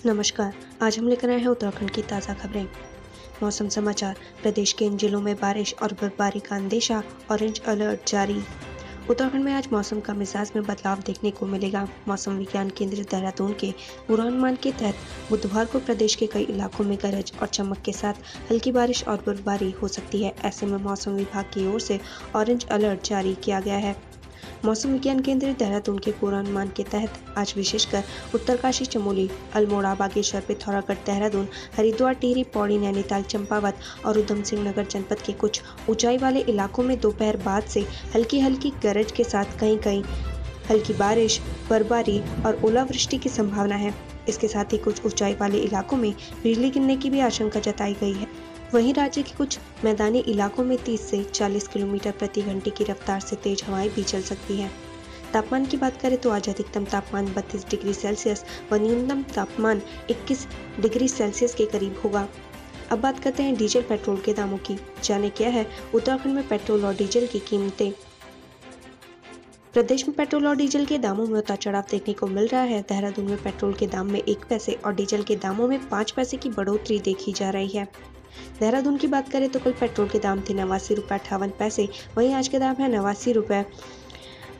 नमस्कार। आज हम लेकर आए हैं उत्तराखंड की ताज़ा खबरें। मौसम समाचार। प्रदेश के इन जिलों में बारिश और बर्फबारी का अंदेशा, ऑरेंज अलर्ट जारी। उत्तराखंड में आज मौसम का मिजाज में बदलाव देखने को मिलेगा। मौसम विज्ञान केंद्र देहरादून के पूर्वानुमान के तहत बुधवार को प्रदेश के कई इलाकों में गरज और चमक के साथ हल्की बारिश और बर्फबारी हो सकती है। ऐसे में मौसम विभाग की ओर से ऑरेंज अलर्ट जारी किया गया है। मौसम विज्ञान केंद्र देहरादून के पूर्वानुमान के तहत आज विशेषकर उत्तरकाशी, चमोली, अल्मोड़ा, बागेश्वर, पिथौरागढ़, देहरादून, हरिद्वार, टिहरी, पौड़ी, नैनीताल, चंपावत और उधम सिंह नगर जनपद के कुछ ऊंचाई वाले इलाकों में दोपहर बाद से हल्की हल्की गरज के साथ कहीं कहीं हल्की बारिश, बर्फबारी और ओलावृष्टि की संभावना है। इसके साथ ही कुछ ऊंचाई वाले इलाकों में बिजली गिरने की भी आशंका जताई गई है। वहीं राज्य के कुछ मैदानी इलाकों में 30 से 40 किलोमीटर प्रति घंटे की रफ्तार से तेज हवाएं भी चल सकती हैं। तापमान की बात करें तो आज अधिकतम तापमान 32 डिग्री सेल्सियस व न्यूनतम तापमान 21 डिग्री सेल्सियस के करीब होगा। अब बात करते हैं डीजल पेट्रोल के दामों की। जाने क्या है उत्तराखंड में पेट्रोल और डीजल की कीमतें। प्रदेश में पेट्रोल और डीजल के दामों में उतार चढ़ाव देखने को मिल रहा है। देहरादून में पेट्रोल के दाम में 1 पैसे और डीजल के दामों में 5 पैसे की बढ़ोतरी देखी जा रही है। देहरादून की बात करें तो कल पेट्रोल के दाम थे 89 रुपये 58 पैसे, वहीं आज के दाम है 89 रुपये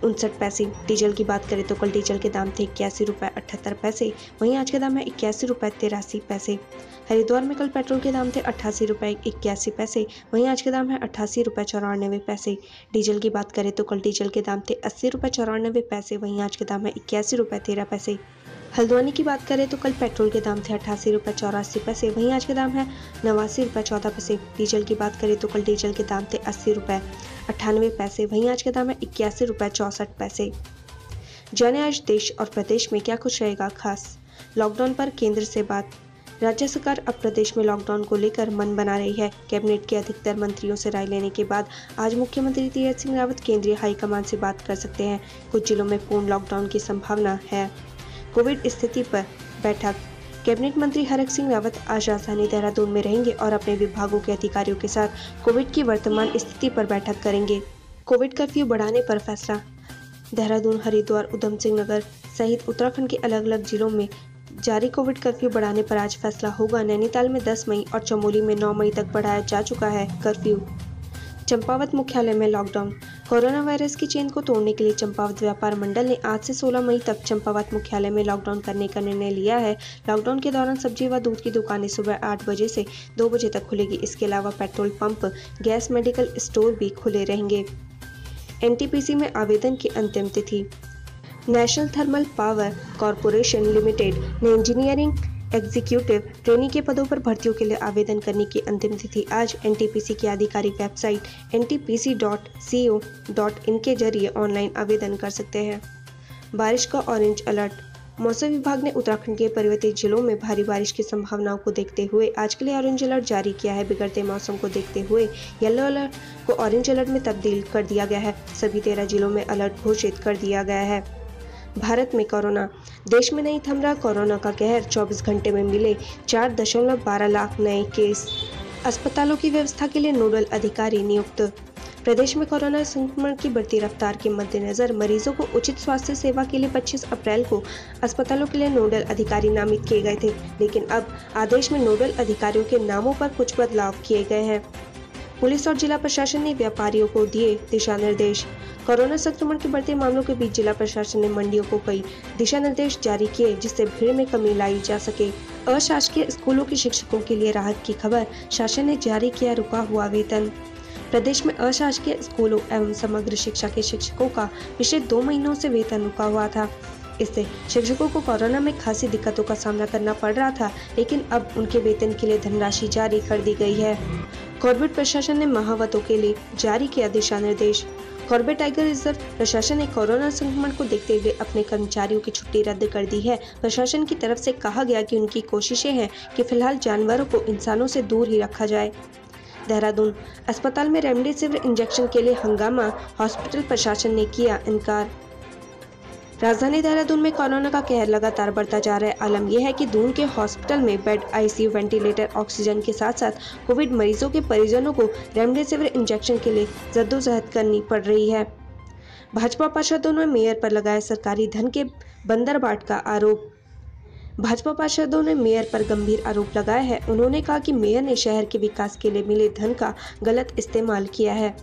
59 पैसे। डीजल की बात करें तो कल डीजल के दाम थे 81 रुपये 78 पैसे, वहीं आज के दाम है 81 रुपये 83 पैसे। हरिद्वार में कल पेट्रोल के दाम थे 88 रुपये 81 पैसे, वहीं आज के दाम है 88 रुपये 94 पैसे। डीजल की बात करें तो कल डीजल के दाम थे 80 रुपये 94 पैसे, वहीं आज के दाम है 81 रुपये 13 पैसे। हल्द्वानी की बात करें तो कल पेट्रोल के दाम थे 88 रुपये 84 पैसे, वहीं आज के दाम है 89 रुपये 14 पैसे। डीजल की बात करें तो कल डीजल के दाम थे 80 रुपये 98 पैसे, वहीं आज के दाम है 81 रुपये 64 पैसे। जाने आज देश और प्रदेश में क्या कुछ रहेगा खास। लॉकडाउन पर केंद्र से बात। राज्य सरकार अब प्रदेश में लॉकडाउन को लेकर मन बना रही है। कैबिनेट के अधिकतर मंत्रियों से राय लेने के बाद आज मुख्यमंत्री तीरथ सिंह रावत केंद्रीय हाईकमान से बात कर सकते हैं। कुछ जिलों में पूर्ण लॉकडाउन की संभावना है। कोविड स्थिति पर बैठक। कैबिनेट मंत्री हरक सिंह रावत आज राजधानी देहरादून में रहेंगे और अपने विभागों के अधिकारियों के साथ कोविड की वर्तमान स्थिति पर बैठक करेंगे। कोविड कर्फ्यू बढ़ाने पर फैसला। देहरादून, हरिद्वार, उधम सिंह नगर सहित उत्तराखंड के अलग अलग जिलों में जारी कोविड कर्फ्यू बढ़ाने पर आज फैसला होगा। नैनीताल में 10 मई और चमोली में 9 मई तक बढ़ाया जा चुका है कर्फ्यू। चंपावत मुख्यालय में लॉकडाउन। कोरोना वायरस की चेन को तोड़ने के लिए चंपावत व्यापार मंडल ने आज से 16 मई तक चंपावत मुख्यालय में लॉकडाउन करने का निर्णय लिया है। लॉकडाउन के दौरान सब्जी व दूध की दुकानें सुबह 8 बजे से 2 बजे तक खुलेगी। इसके अलावा petrol pump, gas, medical store भी खुले रहेंगे। एनटीपीसी में आवेदन की अंतिम तिथि। National thermal power corporation limited ने इंजीनियरिंग एग्जीक्यूटिव ट्रेनी के पदों पर भर्तियों के लिए आवेदन करने की अंतिम तिथि आज। एनटीपीसी की आधिकारिक वेबसाइट ntpc.co.in के जरिए ऑनलाइन आवेदन कर सकते हैं। बारिश का ऑरेंज अलर्ट। मौसम विभाग ने उत्तराखंड के पर्वतीय जिलों में भारी बारिश की संभावनाओं को देखते हुए आज के लिए ऑरेंज अलर्ट जारी किया है। बिगड़ते मौसम को देखते हुए येलो अलर्ट को ऑरेंज अलर्ट में तब्दील कर दिया गया है। सभी 13 जिलों में अलर्ट घोषित कर दिया गया है। भारत में कोरोना। देश में नहीं थम रहा कोरोना का कहर। 24 घंटे में मिले 4.12 लाख नए केस। अस्पतालों की व्यवस्था के लिए नोडल अधिकारी नियुक्त। प्रदेश में कोरोना संक्रमण की बढ़ती रफ्तार के मद्देनजर मरीजों को उचित स्वास्थ्य सेवा के लिए 25 अप्रैल को अस्पतालों के लिए नोडल अधिकारी नामित किए गए थे, लेकिन अब आदेश में नोडल अधिकारियों के नामों पर कुछ बदलाव किए गए हैं। पुलिस और जिला प्रशासन ने व्यापारियों को दिए दिशा निर्देश। कोरोना संक्रमण के बढ़ते मामलों के बीच जिला प्रशासन ने मंडियों को कई दिशा निर्देश जारी किए जिससे भीड़ में कमी लाई जा सके। अशासकीय स्कूलों के शिक्षकों के लिए राहत की खबर। शासन ने जारी किया रुका हुआ वेतन। प्रदेश में अशासकीय स्कूलों एवं समग्र शिक्षा के शिक्षकों का पिछले 2 महीनों से वेतन रुका हुआ था। इससे शिक्षकों को कोरोना में खासी दिक्कतों का सामना करना पड़ रहा था, लेकिन अब उनके वेतन के लिए धनराशि जारी कर दी गई है। कॉर्बेट प्रशासन ने महावतों के लिए जारी किया दिशा निर्देश। कॉर्बेट टाइगर रिजर्व प्रशासन ने कोरोना संक्रमण को देखते हुए अपने कर्मचारियों की छुट्टी रद्द कर दी है। प्रशासन की तरफ से कहा गया कि उनकी कोशिशें हैं कि फिलहाल जानवरों को इंसानों से दूर ही रखा जाए। देहरादून। अस्पताल में रेमडेसिविर इंजेक्शन के लिए हंगामा। हॉस्पिटल प्रशासन ने किया इनकार। राजधानी देहरादून में कोरोना का कहर लगातार बढ़ता जा रहा है। आलम यह है कि दून के हॉस्पिटल में बेड, आईसीयू, वेंटिलेटर, ऑक्सीजन के साथ साथ कोविड मरीजों के परिजनों को रेमडेसिविर इंजेक्शन के लिए जद्दोजहद करनी पड़ रही है। भाजपा पार्षदों ने मेयर पर लगाया सरकारी धन के बंदरबाट का आरोप। भाजपा पार्षदों ने मेयर पर गंभीर आरोप लगाया है। उन्होंने कहा कि मेयर ने शहर के विकास के लिए मिले धन का गलत इस्तेमाल किया है।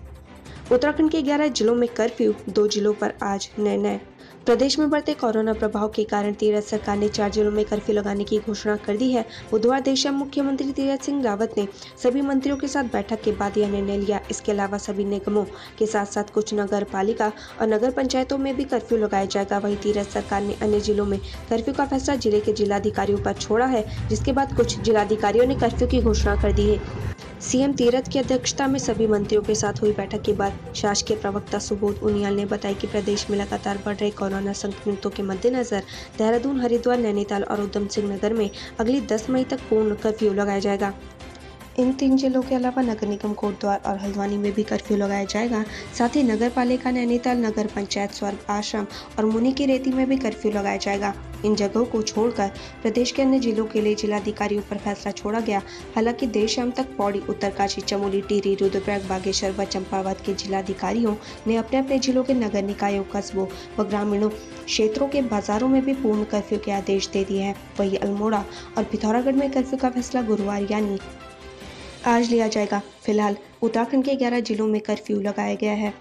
उत्तराखंड के 11 जिलों में कर्फ्यू, 2 जिलों पर आज निर्णय। प्रदेश में बढ़ते कोरोना प्रभाव के कारण तीरथ सरकार ने 4 जिलों में कर्फ्यू लगाने की घोषणा कर दी है। बुधवार देर शाम मुख्यमंत्री तीरथ सिंह रावत ने सभी मंत्रियों के साथ बैठक के बाद यह निर्णय लिया। इसके अलावा सभी निगमों के साथ साथ कुछ नगर पालिका और नगर पंचायतों में भी कर्फ्यू लगाया जाएगा। वहीं तीरथ सरकार ने अन्य जिलों में कर्फ्यू का फैसला जिले के जिलाधिकारियों पर छोड़ा है, जिसके बाद कुछ जिलाधिकारियों ने कर्फ्यू की घोषणा कर दी है। सीएम तीरथ की अध्यक्षता में सभी मंत्रियों के साथ हुई बैठक के बाद शासकीय प्रवक्ता सुबोध उनियाल ने बताया कि प्रदेश में लगातार बढ़ रहे कोरोना संक्रमितों के मद्देनजर देहरादून, हरिद्वार, नैनीताल और उधम सिंह नगर में अगली 10 मई तक पूर्ण कर्फ्यू लगाया जाएगा। इन 3 जिलों के अलावा नगर निगम कोटद्वार और हल्द्वानी में भी कर्फ्यू लगाया जाएगा। साथ ही नगर पालिका नैनीताल, नगर पंचायत स्वर्ग आश्रम और मुनि की रेती में भी कर्फ्यू लगाया जाएगा। इन जगहों को छोड़कर प्रदेश के अन्य जिलों के लिए जिलाधिकारियों पर फैसला छोड़ा गया। हालांकि देर शाम तक पौड़ी, उत्तरकाशी, चमोली, टिहरी, रुद्रप्रयाग, बागेश्वर व चंपावत के जिलाधिकारियों ने अपने अपने जिलों के नगर निकायों, कस्बों व ग्रामीणों क्षेत्रों के बाजारों में भी पूर्ण कर्फ्यू के आदेश दे दिए हैं। वहीं अल्मोड़ा और पिथौरागढ़ में कर्फ्यू का फैसला गुरुवार यानी आज लिया जाएगा। फिलहाल उत्तराखंड के 11 जिलों में कर्फ्यू लगाया गया है।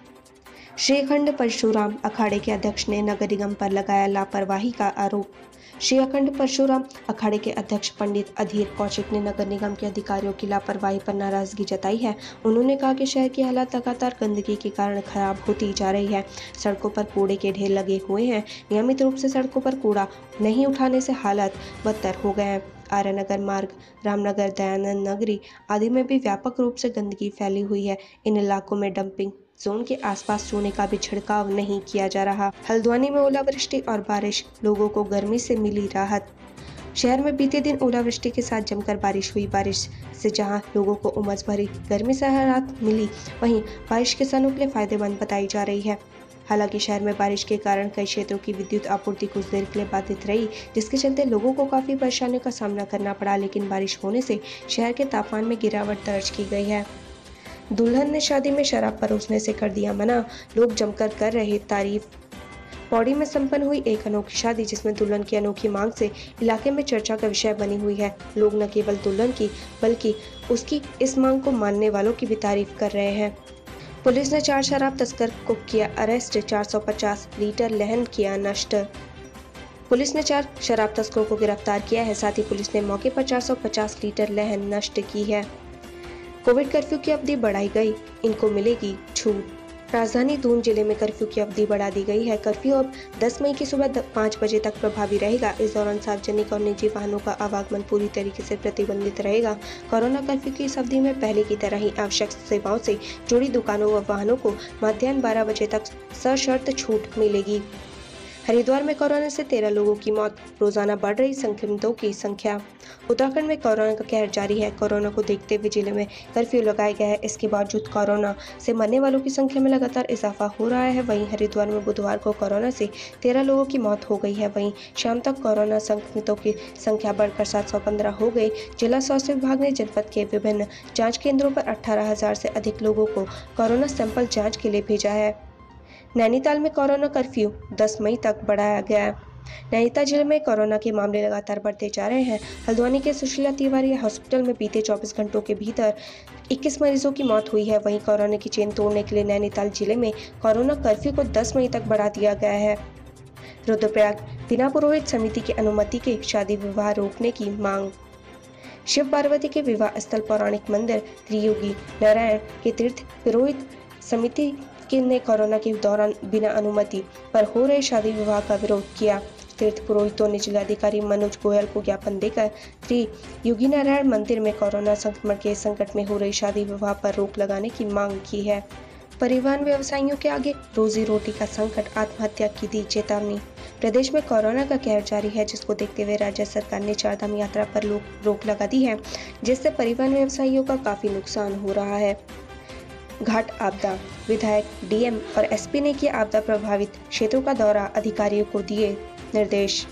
श्री अखंड परशुराम अखाड़े के अध्यक्ष ने नगर निगम पर लगाया लापरवाही का आरोप। श्री अखंड परशुराम अखाड़े के अध्यक्ष पंडित अधीर कौशिक ने नगर निगम के अधिकारियों की लापरवाही पर नाराजगी जताई है। उन्होंने कहा कि शहर की हालत लगातार गंदगी के कारण खराब होती जा रही है। सड़कों पर कूड़े के ढेर लगे हुए हैं। नियमित रूप से सड़कों पर कूड़ा नहीं उठाने से हालत बदतर हो गए हैं। आर्यनगर मार्ग, रामनगर, दयानंद नगरी आदि में भी व्यापक रूप से गंदगी फैली हुई है। इन इलाकों में डंपिंग जोन के आसपास चूने का भी छिड़काव नहीं किया जा रहा। हल्द्वानी में ओलावृष्टि और बारिश, लोगों को गर्मी से मिली राहत। शहर में बीते दिन ओलावृष्टि के साथ जमकर बारिश हुई। बारिश से जहां लोगों को उमस भरी गर्मी से राहत मिली, वहीं बारिश किसानों के लिए फायदेमंद बताई जा रही है। हालांकि शहर में बारिश के कारण कई क्षेत्रों की विद्युत आपूर्ति कुछ देर के लिए बाधित रही, जिसके चलते लोगों को काफी परेशानियों का सामना करना पड़ा। लेकिन बारिश होने से शहर के तापमान में गिरावट दर्ज की गई है। दुल्हन ने शादी में शराब परोसने से कर दिया मना, लोग जमकर कर रहे तारीफ। पौड़ी में संपन्न हुई एक अनोखी शादी, जिसमें दुल्हन की अनोखी मांग से इलाके में चर्चा का विषय बनी हुई है। लोग न केवल दुल्हन की बल्कि उसकी इस मांग को मानने वालों की भी तारीफ कर रहे हैं। पुलिस ने 4 शराब तस्कर को किया अरेस्ट, 450 लीटर लहन किया नष्ट। पुलिस ने 4 शराब तस्करों को गिरफ्तार किया है। साथ ही पुलिस ने मौके पर 450 लीटर लहन नष्ट की है। कोविड कर्फ्यू की अवधि बढ़ाई गई, इनको मिलेगी छूट। राजधानी दून जिले में कर्फ्यू की अवधि बढ़ा दी गई है। कर्फ्यू अब 10 मई की सुबह 5 बजे तक प्रभावी रहेगा। इस दौरान सार्वजनिक और निजी वाहनों का आवागमन पूरी तरीके से प्रतिबंधित रहेगा। कोरोना कर्फ्यू की इस अवधि में पहले की तरह ही आवश्यक सेवाओं से जुड़ी दुकानों व वाहनों को मध्याह्न 12 बजे तक सशर्त छूट मिलेगी। हरिद्वार में कोरोना से 13 लोगों की मौत, रोजाना बढ़ रही संक्रमितों की संख्या। उत्तराखंड में कोरोना का कहर जारी है। कोरोना को देखते हुए जिले में कर्फ्यू लगाया गया है। इसके बावजूद कोरोना से मरने वालों की संख्या में लगातार इजाफा हो रहा है। वहीं हरिद्वार में बुधवार को कोरोना से 13 लोगों की मौत हो गई है। वहीं शाम तक कोरोना संक्रमितों की संख्या बढ़कर 715 हो गई। जिला स्वास्थ्य विभाग ने जनपद के विभिन्न जाँच केंद्रों पर 18,000 से अधिक लोगों को कोरोना सैंपल जाँच के लिए भेजा है। नैनीताल में कोरोना कर्फ्यू 10 मई तक बढ़ाया गया है। नैनीताल जिले में कोरोना के मामले लगातार बढ़ते जा रहे हैं। हल्द्वानी के सुशीला तिवारी हॉस्पिटल में बीते 24 घंटों के भीतर 21 मरीजों की मौत हुई है। वहीं कोरोना की चेन तोड़ने के लिए नैनीताल जिले में कोरोना कर्फ्यू को 10 मई तक बढ़ा दिया गया है। रुद्रप्रयाग बिना पुरोहित समिति की अनुमति के शादी विवाह रोकने की मांग। शिव पार्वती के विवाह स्थल पौराणिक मंदिर त्रियुगी नारायण के तीर्थ पुरोहित समिति ने कोरोना के दौरान बिना अनुमति पर हो रहे शादी विवाह का विरोध किया। तीर्थ पुरोहितों ने जिलाधिकारी मनोज गोयल को ज्ञापन देकर त्रियुगी नारायण मंदिर में कोरोना संक्रमण के संकट में हो रही शादी विवाह पर रोक लगाने की मांग की है। परिवहन व्यवसायियों के आगे रोजी रोटी का संकट, आत्महत्या की दी चेतावनी। प्रदेश में कोरोना का कहर जारी है, जिसको देखते हुए राज्य सरकार ने चारधाम यात्रा पर रोक लगा दी है, जिससे परिवहन व्यवसायियों का काफी नुकसान हो रहा है। घाट आपदा, विधायक, डीएम और एसपी ने किया आपदा प्रभावित क्षेत्रों का दौरा, अधिकारियों को दिए निर्देश।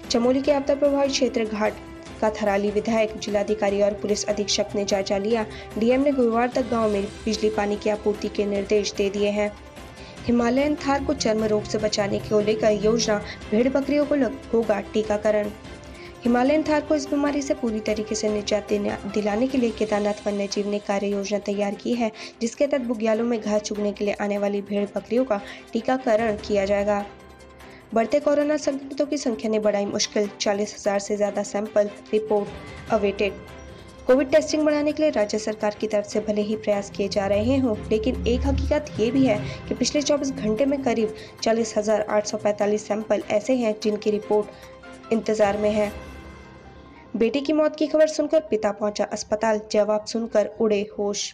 चमोली के आपदा प्रभावित क्षेत्र घाट का थराली विधायक, जिलाधिकारी और पुलिस अधीक्षक ने जायजा लिया। डीएम ने गुरुवार तक गांव में बिजली पानी की आपूर्ति के निर्देश दे दिए हैं। हिमालयन थार को चर्म रोग से बचाने को लेकर योजना, भेड़ बकरियों को होगा टीकाकरण। हिमालयन थार को इस बीमारी से पूरी तरीके से निजात दिलाने के लिए केदारनाथ वन्यजीव ने कार्य योजना तैयार की है, जिसके तहत बुग्यालों में घास चुगने के लिए आने वाली भेड़ बकरियों का टीकाकरण किया जाएगा। बढ़ते कोरोना संक्रमितों की संख्या ने बढ़ाई मुश्किल, 40,000 से ज्यादा sample report awaited. Covid testing बढ़ाने के लिए राज्य सरकार की तरफ से भले ही प्रयास किए जा रहे हों, लेकिन एक हकीकत ये भी है कि पिछले 24 घंटे में करीब 40,845 सैंपल ऐसे हैं जिनकी रिपोर्ट इंतजार में है। बेटी की मौत की खबर सुनकर पिता पहुंचा अस्पताल, जवाब सुनकर उड़े होश।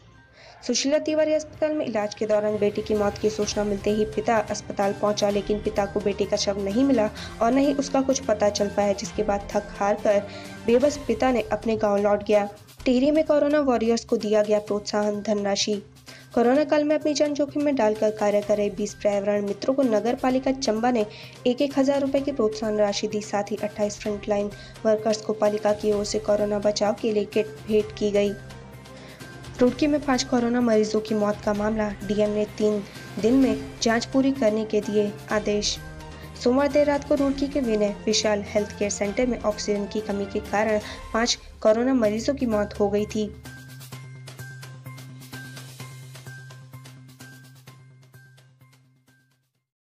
सुशीला तिवारी अस्पताल में इलाज के दौरान बेटी की मौत की सूचना मिलते ही पिता अस्पताल पहुंचा, लेकिन पिता को बेटी का शव नहीं मिला और न ही उसका कुछ पता चल पाया, जिसके बाद थक हार कर बेबस पिता ने अपने गांव लौट गया। टिहरी में कोरोना वॉरियर्स को दिया गया प्रोत्साहन धनराशि। कोरोना काल में अपनी जान जोखिम में डालकर कार्य कर रहे 20 पर्यावरण मित्रों को नगर पालिका चंबा ने 1,000 रुपए की प्रोत्साहन राशि दी। साथ ही 28 फ्रंटलाइन वर्कर्स को पालिका की ओर से कोरोना बचाव के लिए किट भेंट की गई। रुड़की में 5 कोरोना मरीजों की मौत का मामला, डीएम ने 3 दिन में जांच पूरी करने के दिए आदेश। सोमवार देर रात को रुड़की के विनय विशाल हेल्थ केयर सेंटर में ऑक्सीजन की कमी के कारण 5 कोरोना मरीजों की मौत हो गई थी।